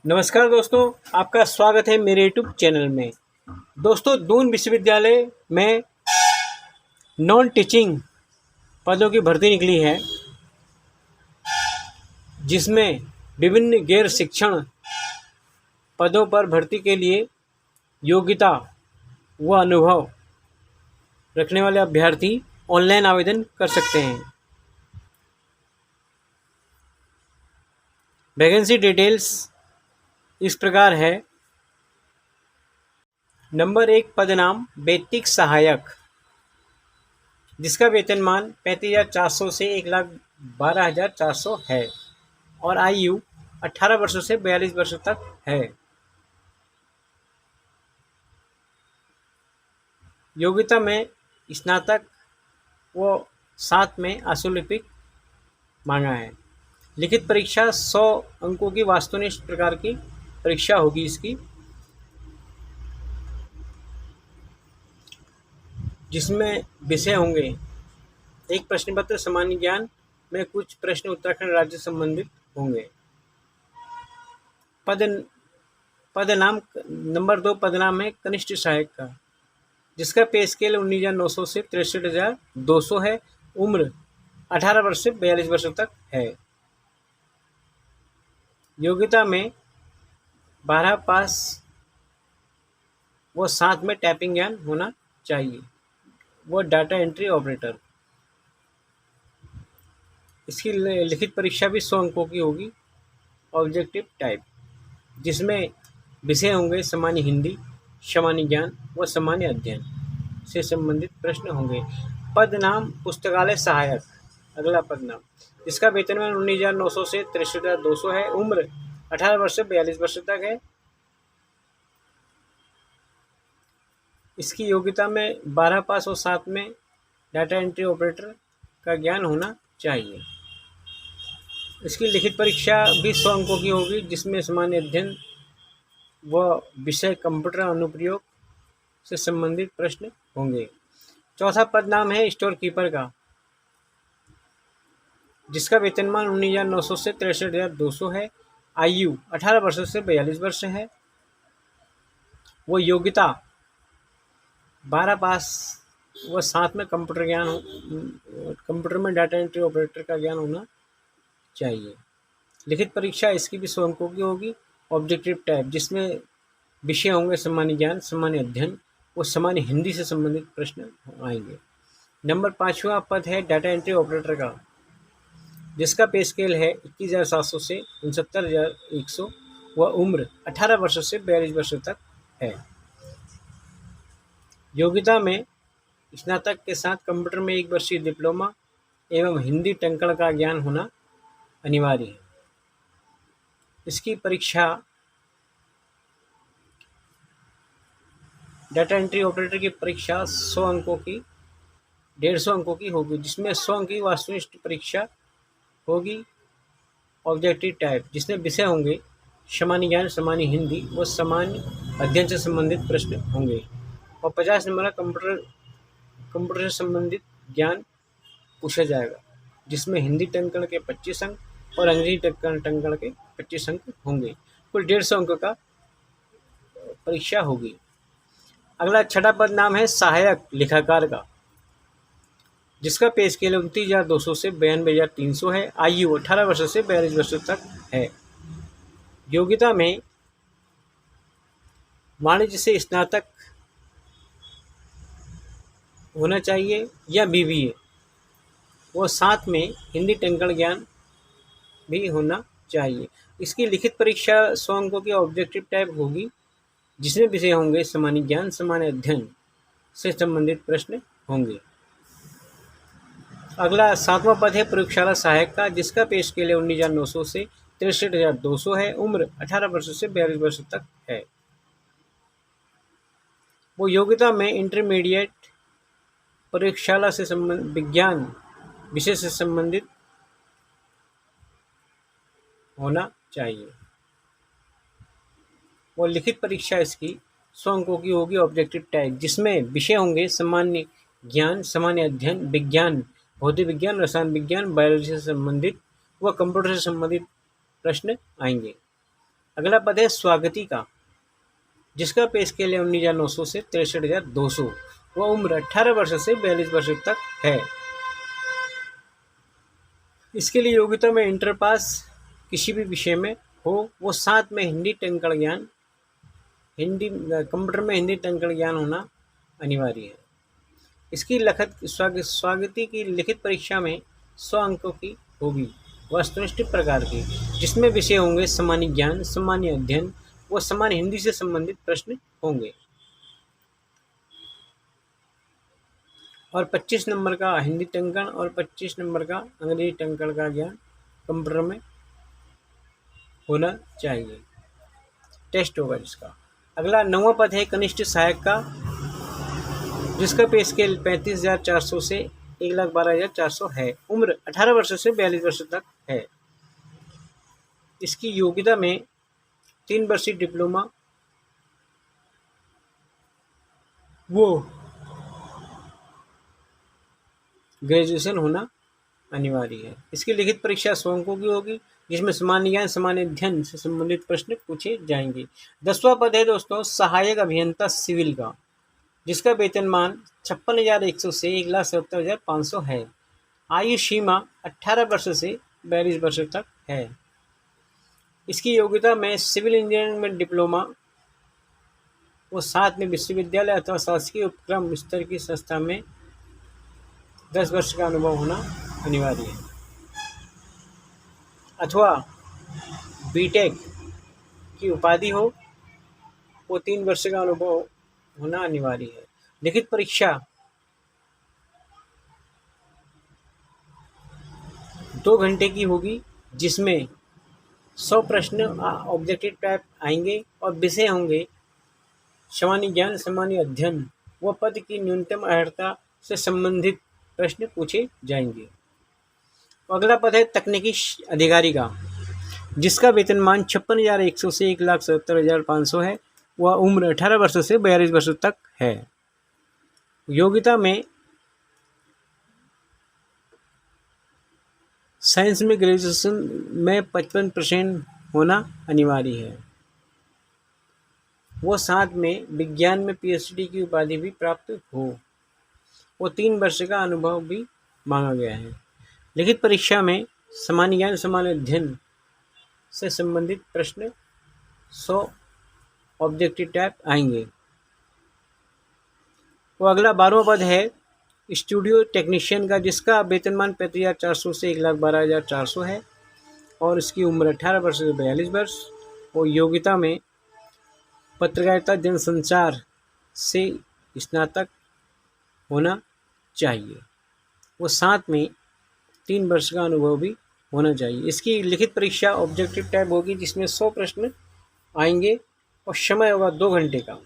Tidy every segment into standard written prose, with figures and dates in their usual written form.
नमस्कार दोस्तों, आपका स्वागत है मेरे यूट्यूब चैनल में। दोस्तों, दून विश्वविद्यालय में नॉन टीचिंग पदों की भर्ती निकली है, जिसमें विभिन्न गैर शिक्षण पदों पर भर्ती के लिए योग्यता व अनुभव रखने वाले अभ्यर्थी ऑनलाइन आवेदन कर सकते हैं। वैकेंसी डिटेल्स इस प्रकार है। नंबर 1 पद नाम वैदिक सहायक, जिसका वेतनमान 35,400 से 1,12,400 है और आयु 18 वर्षों से 42 वर्षों तक है। योग्यता में स्नातक व साथ में आशुलिपिक मांगा है। लिखित परीक्षा 100 अंकों की वस्तुनिष्ठ प्रकार की परीक्षा होगी इसकी, जिसमें विषय होंगे एक प्रश्न पत्र सामान्य ज्ञान में कुछ प्रश्न उत्तराखंड राज्य संबंधित होंगे। पद नाम नंबर 2 पद नाम है कनिष्ठ सहायक का, जिसका पे स्केल 19,900 से 63,200 है। उम्र 18 वर्ष से 42 वर्षों तक है। योग्यता में 12 पास व साथ में टाइपिंग ज्ञान होना चाहिए। वो डाटा एंट्री ऑपरेटर। इसकी लिखित परीक्षा भी 100 अंकों की होगी, ऑब्जेक्टिव टाइप, जिसमें विषय होंगे सामान्य हिंदी, सामान्य ज्ञान व सामान्य अध्ययन से संबंधित प्रश्न होंगे। पद नाम पुस्तकालय सहायक, अगला पद नाम, जिसका वेतनमान 19,900 से 63,200 है। उम्र 18 वर्ष से 42 वर्ष तक है। इसकी योग्यता में 12 पास और साथ में डाटा एंट्री ऑपरेटर का ज्ञान होना चाहिए। इसकी लिखित परीक्षा भी 100 अंकों की होगी, जिसमें सामान्य अध्ययन व विषय कंप्यूटर अनुप्रयोग से संबंधित प्रश्न होंगे। चौथा पद नाम है स्टोर कीपर का, जिसका वेतनमान 19,900 से 63,200 है। आयु 18 वर्षों से 42 वर्ष है। वो योग्यता 12 पास व साथ में कंप्यूटर में डाटा एंट्री ऑपरेटर का ज्ञान होना चाहिए। लिखित परीक्षा इसकी भी 100 अंकों की होगी, ऑब्जेक्टिव टाइप, जिसमें विषय होंगे सामान्य ज्ञान, सामान्य अध्ययन और सामान्य हिंदी से संबंधित प्रश्न आएंगे। नंबर 5वां पद है डाटा एंट्री ऑपरेटर का, जिसका पे स्केल है 21,700 से 69,100 व उम्र 18 वर्षों से 42 वर्षों तक है। योग्यता में स्नातक के साथ कंप्यूटर में 1 वर्षीय डिप्लोमा एवं हिंदी टंकण का ज्ञान होना अनिवार्य है। इसकी परीक्षा डाटा एंट्री ऑपरेटर की परीक्षा 100 अंकों की 150 अंकों की होगी, जिसमें 100 अंक की वस्तुनिष्ठ परीक्षा होगी, ऑब्जेक्टिव टाइप, जिसमें विषय होंगे सामान्य ज्ञान, सामान्य हिंदी व सामान्य अध्ययन से संबंधित प्रश्न होंगे और 50 नंबर का कंप्यूटर से संबंधित ज्ञान पूछा जाएगा, जिसमें हिंदी टंकण के 25 अंक और अंग्रेजी टंकण के 25 अंक होंगे। कुल 150 अंक का परीक्षा होगी। अगला 6ठा पद नाम है सहायक लेखाकार का, जिसका पे स्केल 29,200 से 92,300 है। आयु 18 वर्ष से 42 वर्षों तक है। योग्यता में वाणिज्य से स्नातक होना चाहिए या BBA, वो साथ में हिंदी टंकण ज्ञान भी होना चाहिए। इसकी लिखित परीक्षा 100 अंकों की ऑब्जेक्टिव टाइप होगी, जिसमें विषय होंगे सामान्य ज्ञान, सामान्य अध्ययन से संबंधित प्रश्न होंगे। अगला 7वां पद है प्रयोगशाला सहायक का, जिसका पे स्केल 19,900 से 63,200 है। उम्र 18 वर्ष से 42 वर्ष तक है। वो योग्यता में इंटरमीडिएट प्रयोगशाला से विज्ञान विषय से संबंधित होना चाहिए। वो लिखित परीक्षा इसकी 100 अंकों की होगी, ऑब्जेक्टिव टाइप, जिसमें विषय होंगे सामान्य ज्ञान, सामान्य अध्ययन, विज्ञान, भौतिक विज्ञान, रसायन विज्ञान, बायोलॉजी से संबंधित व कंप्यूटर से संबंधित प्रश्न आएंगे। अगला पद है स्वागती का, जिसका पे स्केल है 19,900 से 63,200। वह उम्र 18 वर्ष से 42 वर्ष तक है। इसके लिए योग्यता में इंटर पास किसी भी विषय में हो, वो साथ में हिंदी टंकण ज्ञान, कंप्यूटर में हिंदी टंकण ज्ञान होना अनिवार्य है। इसकी स्वागती की लिखित परीक्षा में 100 अंकों की होगी, वस्तुनिष्ठ प्रकार की, जिसमें विषय होंगे सामान्य ज्ञान, सामान्य अध्ययन व सामान्य हिंदी से संबंधित प्रश्न होंगे। और 25 नंबर का हिंदी टंकण और 25 नंबर का अंग्रेजी टंकण का ज्ञान कंप्यूटर में होना चाहिए। टेस्ट होगा जिसका। अगला 9वां पद है कनिष्ठ सहायक का, जिसका पे स्केल 35,400 से 1,12,400 है। उम्र 18 वर्ष से 42 वर्ष तक है। इसकी योग्यता में 3 वर्षीय डिप्लोमा वो ग्रेजुएशन होना अनिवार्य है। इसकी लिखित परीक्षा 100 अंकों की होगी, जिसमें सामान्य ज्ञान, सामान्य अध्ययन से संबंधित प्रश्न पूछे जाएंगे। 10वां पद है दोस्तों सहायक अभियंता सिविल का, जिसका वेतनमान 56,100 से 1,70,500 है। आयु सीमा 18 वर्ष से 42 वर्ष तक है। इसकी योग्यता में सिविल इंजीनियरिंग में डिप्लोमा वो साथ में विश्वविद्यालय अथवा शासकीय उपक्रम स्तर की संस्था में 10 वर्ष का अनुभव होना अनिवार्य है, अथवा बीटेक की उपाधि हो, वो 3 वर्ष का अनुभव होना अनिवार्य है। लिखित परीक्षा 2 घंटे की होगी, जिसमें 100 प्रश्न ऑब्जेक्टिव टाइप आएंगे और विषय होंगे सामान्य ज्ञान, सामान्य अध्ययन व पद की न्यूनतम अर्हता से संबंधित प्रश्न पूछे जाएंगे। अगला पद है तकनीकी अधिकारी का, जिसका वेतनमान 56,100 से 1,70,500 है। वह उम्र 18 वर्ष से 42 वर्ष तक है। योग्यता में साइंस में ग्रेजुएशन में 55% होना अनिवार्य है। वो साथ में विज्ञान में पीएचडी की उपाधि भी प्राप्त हो। वो 3 वर्ष का अनुभव भी मांगा गया है। लिखित परीक्षा में सामान्य ज्ञान, सामान्य अध्ययन से संबंधित प्रश्न 100 ऑब्जेक्टिव टाइप आएंगे। वो अगला 12वां पद है स्टूडियो टेक्नीशियन का, जिसका वेतनमान 35,400 से 1,12,400 है और इसकी उम्र 18 वर्ष से 42 वर्ष। और योग्यता में पत्रकारिता, जनसंचार से स्नातक होना चाहिए। वो साथ में 3 वर्ष का अनुभव भी होना चाहिए। इसकी लिखित परीक्षा ऑब्जेक्टिव टाइप होगी, जिसमें 100 प्रश्न आएंगे और समय होगा 2 घंटे का।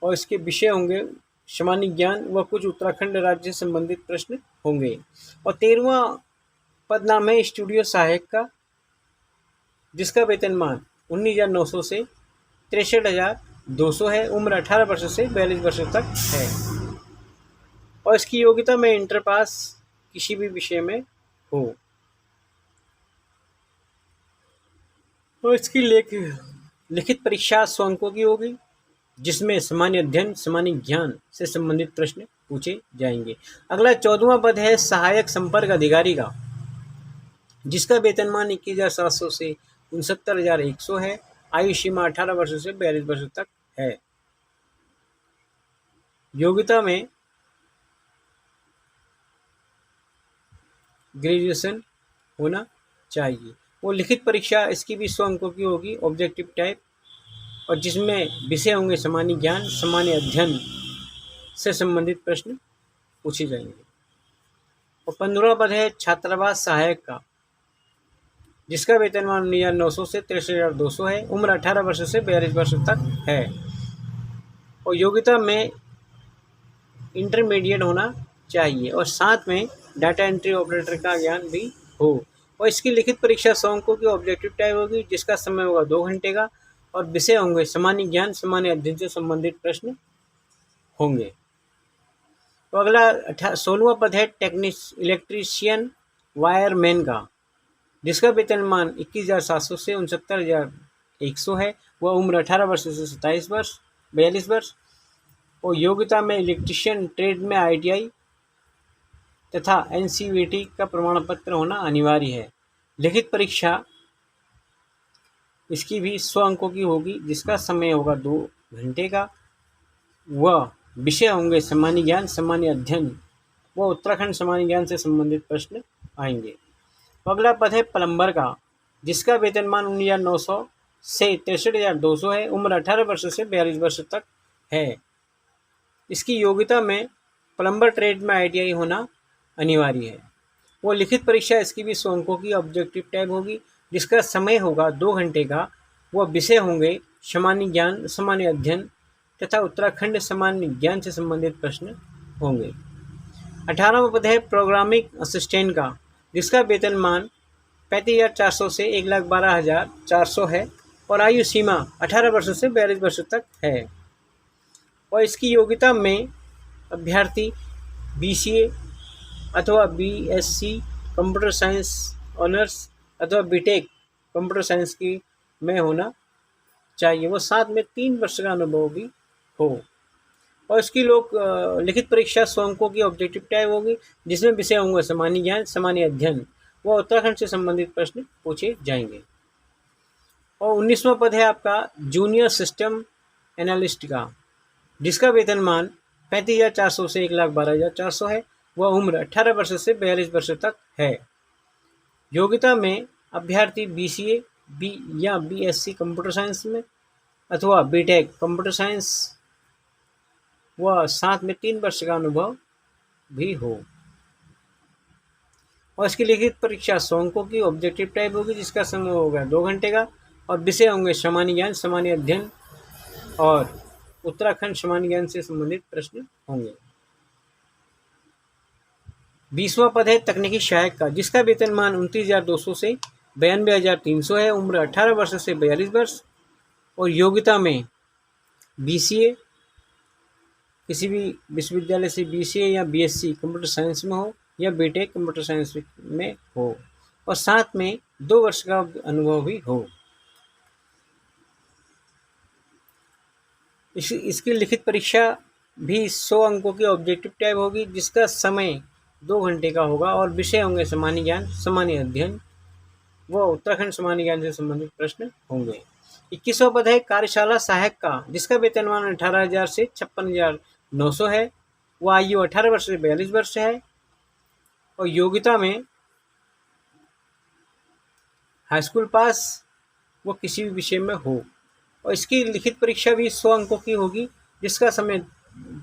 और इसके विषय होंगे सामान्य ज्ञान व कुछ उत्तराखंड राज्य से संबंधित प्रश्न होंगे। और 13वां पद नाम है स्टूडियो सहायक का, जिसका वेतनमान 19,900 से 63,200 है। उम्र 18 वर्ष से 42 वर्ष तक है और इसकी योग्यता में इंटर पास किसी भी विषय में हो। और इसकी लिखित परीक्षा 100 अंकों की होगी, जिसमें सामान्य अध्ययन, सामान्य ज्ञान से संबंधित प्रश्न पूछे जाएंगे। अगला 14वां पद है सहायक संपर्क अधिकारी का, जिसका वेतनमान 21,700 से 69,100 है। आयु सीमा 18 वर्ष से 42 वर्ष तक है। योग्यता में ग्रेजुएशन होना चाहिए। वो लिखित परीक्षा इसकी भी 100 अंकों की होगी, ऑब्जेक्टिव टाइप, और जिसमें विषय होंगे सामान्य ज्ञान, सामान्य अध्ययन से संबंधित प्रश्न पूछे जाएंगे। और 15वां पद है छात्रावास सहायक का, जिसका वेतनमान 19,900 से 63,200 है। उम्र 18 वर्ष से 42 वर्ष तक है और योग्यता में इंटरमीडिएट होना चाहिए और साथ में डाटा एंट्री ऑपरेटर का ज्ञान भी हो। और इसकी लिखित परीक्षा 100 अंकों की ऑब्जेक्टिव टाइप होगी, जिसका समय होगा 2 घंटे का और विषय होंगे सामान्य ज्ञान, सामान्य अध्ययन से संबंधित प्रश्न होंगे। तो अगला 16वां पद है इलेक्ट्रीशियन वायरमैन का, जिसका वेतनमान 21,700 से 69,100 है, वह उम्र 18 वर्ष से 42 वर्ष और योग्यता में इलेक्ट्रीशियन ट्रेड में ITI तथा NCVT का प्रमाण पत्र होना अनिवार्य है। लिखित परीक्षा इसकी भी 100 अंकों की होगी, जिसका समय होगा 2 घंटे का। वह विषय होंगे सामान्य ज्ञान, सामान्य अध्ययन व उत्तराखंड सामान्य ज्ञान से संबंधित प्रश्न आएंगे। अगला पद है प्लम्बर का, जिसका वेतनमान 19,900 से 63,200 है, उम्र 18 वर्ष से 42 वर्ष तक है। इसकी योग्यता में प्लम्बर ट्रेड में ITI होना अनिवार्य है। वो लिखित परीक्षा इसकी भी 100 अंकों की ऑब्जेक्टिव टाइप होगी, जिसका समय होगा 2 घंटे का। वह विषय होंगे सामान्य ज्ञान, सामान्य अध्ययन तथा उत्तराखंड सामान्य ज्ञान से संबंधित प्रश्न होंगे। 18वां पद है प्रोग्रामिंग असिस्टेंट का, जिसका वेतनमान 35,400 से 1,12,400 है और आयु सीमा 18 वर्ष से 42 वर्ष तक है। और इसकी योग्यता में अभ्यर्थी BCA अथवा BSc कंप्यूटर साइंस ऑनर्स अथवा BTech कंप्यूटर साइंस की में होना चाहिए। वो साथ में 3 वर्ष का अनुभव भी हो। और इसकी लिखित परीक्षा 100 अंकों की ऑब्जेक्टिव टाइप होगी, जिसमें विषय होंगे सामान्य ज्ञान, सामान्य अध्ययन व उत्तराखंड से संबंधित प्रश्न पूछे जाएंगे। और 19वां पद है आपका जूनियर सिस्टम एनालिस्ट का, जिसका वेतनमान 35,400 से 1,12,400 है। वह उम्र 18 वर्ष से 42 वर्ष तक है। योग्यता में अभ्यर्थी BCA या BSc कंप्यूटर साइंस में अथवा BTech कंप्यूटर साइंस व साथ में 3 वर्ष का अनुभव भी हो। और इसकी लिखित परीक्षा 100 अंकों की ऑब्जेक्टिव टाइप होगी, जिसका समय होगा 2 घंटे का और विषय होंगे सामान्य ज्ञान, सामान्य अध्ययन और उत्तराखंड सामान्य ज्ञान से संबंधित प्रश्न होंगे। 20वां पद है तकनीकी सहायक का, जिसका वेतनमान 29,200 से 92,300 है। उम्र 18 वर्ष से 42 वर्ष और योग्यता में BCA किसी भी विश्वविद्यालय से BCA या BSc कंप्यूटर साइंस में हो या BTech कंप्यूटर साइंस में हो और साथ में 2 वर्ष का अनुभव भी हो। इसकी लिखित परीक्षा भी 100 अंकों की ऑब्जेक्टिव टाइप होगी, जिसका समय 2 घंटे का होगा और विषय होंगे सामान्य ज्ञान, सामान्य अध्ययन व उत्तराखंड सामान्य ज्ञान से संबंधित प्रश्न होंगे। 21वां पद है कार्यशाला सहायक का, जिसका वेतनमान 18,000 से 56,900 है। वह आयु 18 वर्ष से 42 वर्ष है और योग्यता में हाई स्कूल पास वो किसी भी विषय में हो। और इसकी लिखित परीक्षा भी 100 अंकों की होगी, जिसका समय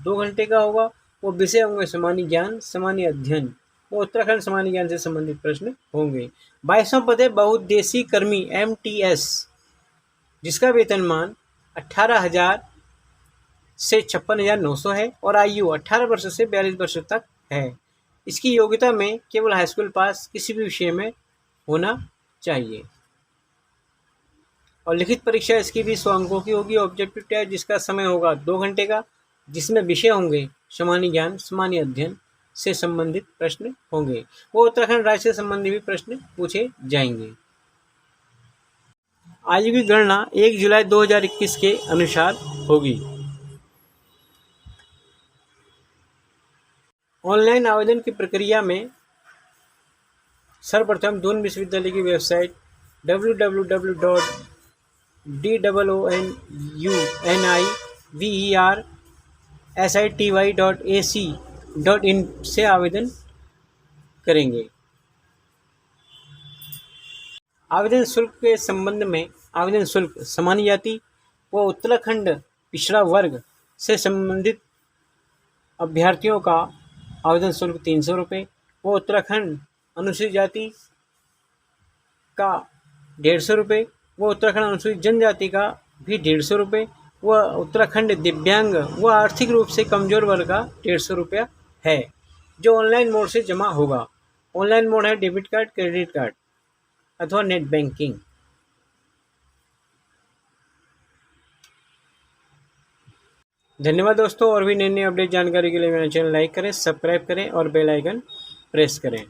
2 घंटे का होगा। वो विषय होंगे सामान्य ज्ञान, सामान्य अध्ययन वो उत्तराखंड सामान्य ज्ञान से संबंधित प्रश्न होंगे। 22वां पद है बहुउद्देशीय कर्मी MTS, जिसका वेतनमान 18,000 से 56,900 है और आयु 18 वर्ष से 42 वर्ष तक है। इसकी योग्यता में केवल हाई स्कूल पास किसी भी विषय में होना चाहिए। और लिखित परीक्षा इसकी भी 100 अंकों की होगी ऑब्जेक्टिव टाइप, जिसका समय होगा 2 घंटे का, जिसमें विषय होंगे सामान्य ज्ञान, सामान्य अध्ययन से संबंधित प्रश्न होंगे। वो उत्तराखंड राज्य से संबंधित भी प्रश्न पूछे जाएंगे। आयु की गणना 1 जुलाई 2021 के अनुसार होगी। ऑनलाइन आवेदन की प्रक्रिया में सर्वप्रथम दून विश्वविद्यालय की वेबसाइट www.doonivrsity.ac.in से आवेदन करेंगे। आवेदन शुल्क के संबंध में आवेदन शुल्क सामान्य जाति व उत्तराखंड पिछड़ा वर्ग से संबंधित अभ्यर्थियों का आवेदन शुल्क 300 रुपये व उत्तराखंड अनुसूचित जाति का 150 रुपये व उत्तराखंड अनुसूचित जनजाति का भी 150 रुपये व उत्तराखंड दिव्यांग व आर्थिक रूप से कमजोर वर्ग का 150 रुपया है, जो ऑनलाइन मोड से जमा होगा। ऑनलाइन मोड है डेबिट कार्ड, क्रेडिट कार्ड अथवा नेट बैंकिंग। धन्यवाद दोस्तों। और भी नई नई अपडेट जानकारी के लिए मेरा चैनल लाइक करें, सब्सक्राइब करें और बेल आइकन प्रेस करें।